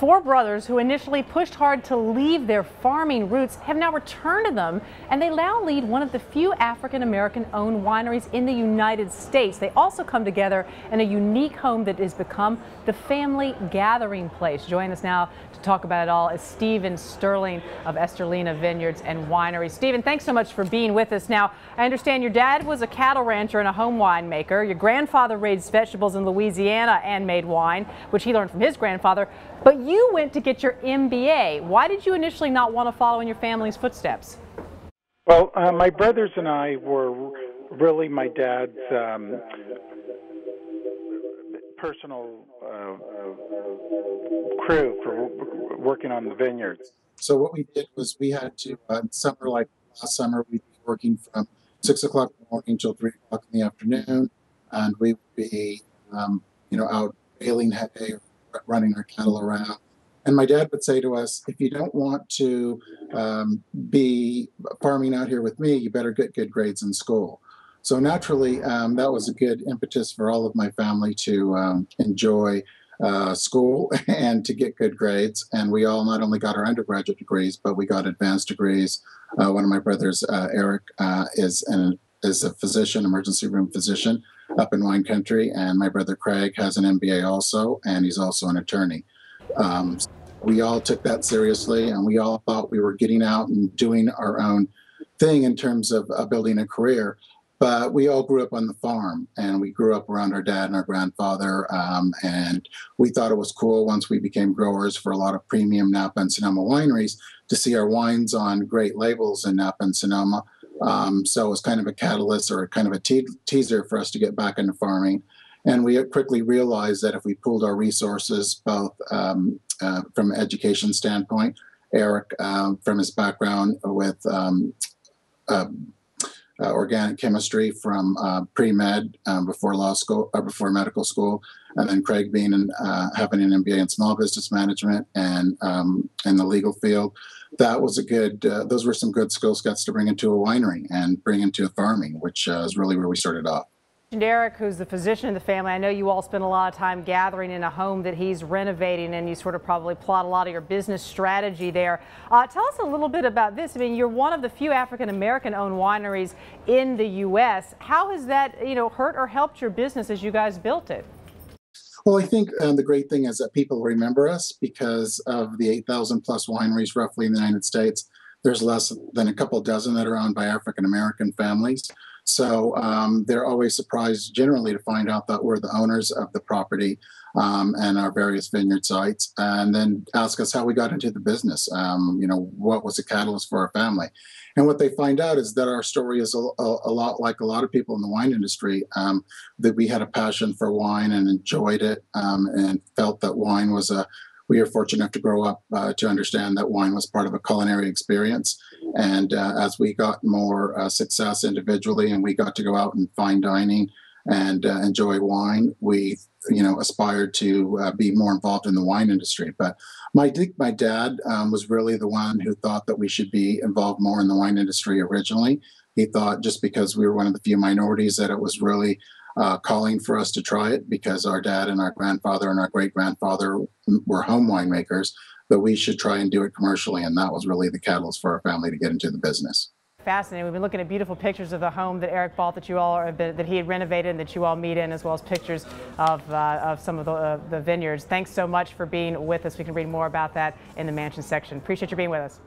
Four brothers who initially pushed hard to leave their farming roots have now returned to them, and they now lead one of the few African-American owned wineries in the United States. They also come together in a unique home that has become the family gathering place. Joining us now to talk about it all is Stephen Sterling of Esterlina Vineyards and Winery. Stephen, thanks so much for being with us. Now, I understand your dad was a cattle rancher and a home winemaker. Your grandfather raised vegetables in Louisiana and made wine, which he learned from his grandfather. But you went to get your MBA. Why did you initially not want to follow in your family's footsteps? Well, my brothers and I were really my dad's personal crew for working on the vineyards. So what we did was we had to, summer like last summer, we'd be working from 6 o'clock in the morning till 3 o'clock in the afternoon, and we would be, out baling hay, running our cattle around. And my dad would say to us, if you don't want to be farming out here with me, you better get good grades in school. So naturally, that was a good impetus for all of my family to enjoy school and to get good grades. And we all not only got our undergraduate degrees, but we got advanced degrees. One of my brothers, Eric, is a physician, emergency room physician up in wine country. And my brother Craig has an MBA also, and he's also an attorney. We all took that seriously, and we all thought we were getting out and doing our own thing in terms of building a career. But we all grew up on the farm, and we grew up around our dad and our grandfather, and we thought it was cool once we became growers for a lot of premium Napa and Sonoma wineries to see our wines on great labels in Napa and Sonoma. So it was kind of a catalyst or kind of a teaser for us to get back into farming. And we quickly realized that if we pooled our resources, both from an education standpoint, Eric, from his background with organic chemistry from pre-med before law school or before medical school, and then Craig being having an MBA in small business management and in the legal field. That was a good. Those were some good skill sets to bring into a winery and bring into farming, which is really where we started off. Eric, who's the physician in the family, I know you all spend a lot of time gathering in a home that he's renovating, and you sort of probably plot a lot of your business strategy there. Tell us a little bit about this. I mean, you're one of the few African-American owned wineries in the U.S. How has that, hurt or helped your business as you guys built it? Well, I think the great thing is that people remember us because of the 8,000 plus wineries roughly in the United States. There's less than a couple dozen that are owned by African-American families. So they're always surprised generally to find out that we're the owners of the property and our various vineyard sites, and then ask us how we got into the business, what was the catalyst for our family. And what they find out is that our story is a lot like a lot of people in the wine industry, that we had a passion for wine and enjoyed it and felt that wine was we were fortunate enough to grow up to understand that wine was part of a culinary experience. And as we got more success individually and we got to go out and fine dining and enjoy wine, we aspired to be more involved in the wine industry. But my dad was really the one who thought that we should be involved more in the wine industry originally. He thought just because we were one of the few minorities that it was really calling for us to try it, because our dad and our grandfather and our great-grandfather were home winemakers, that we should try and do it commercially. And that was really the catalyst for our family to get into the business. Fascinating. We've been looking at beautiful pictures of the home that Eric bought that you all that he had renovated and that you all meet in, as well as pictures of some of the vineyards. Thanks so much for being with us. We can read more about that in the mansion section. Appreciate you being with us.